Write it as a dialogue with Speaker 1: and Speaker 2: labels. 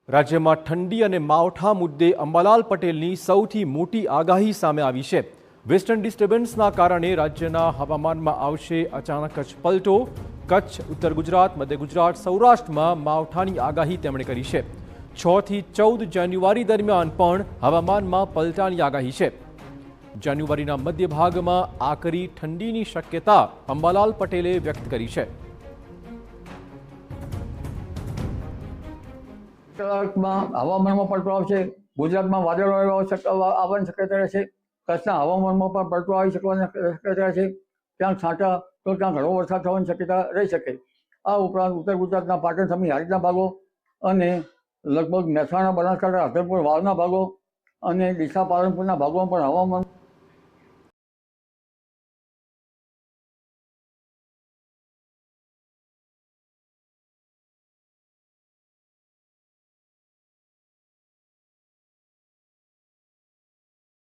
Speaker 1: રાજ્યમાં ઠંડી અને માવઠા મુદ્દે અંબાલાલ પટેલની સૌથી મોટી આગાહી સામે આવી છે। વેસ્ટર્ન ડિસ્ટર્બન્સના કારણે રાજ્યના હવામાનમાં આવશે અચાનક જ પલટો। કચ્છ, ઉત્તર ગુજરાત, મધ્ય ગુજરાત, સૌરાષ્ટ્રમાં માવઠાની આગાહી તેમણે કરી છે। 6 થી 14 જાન્યુઆરી દરમિયાન પણ હવામાનમાં પલટાની આગાહી છે। જાન્યુઆરીના મધ્ય ભાગમાં આકરી ઠંડીની શક્યતા અંબાલાલ પટેલે વ્યક્ત કરી છે।
Speaker 2: હવામાનમાં પલટો આવશે। ગુજરાતમાં વાદળો આવવાની શક્યતા રહેશે। કચ્છના હવામાનમાં પણ પલટો આવી શકવાની શક્યતા છે। ક્યાંક છાંટા તો ક્યાંક હળવો વરસાદ થવાની શક્યતા રહી શકે। આ ઉપરાંત ઉત્તર ગુજરાતના પાટણ સમી હારીજના ભાગો અને લગભગ મહેસાણા, બનાસકાંઠા, રાધનપુર, વાવના ભાગો અને ડીસા, પાલનપુરના ભાગોમાં પણ હવામાન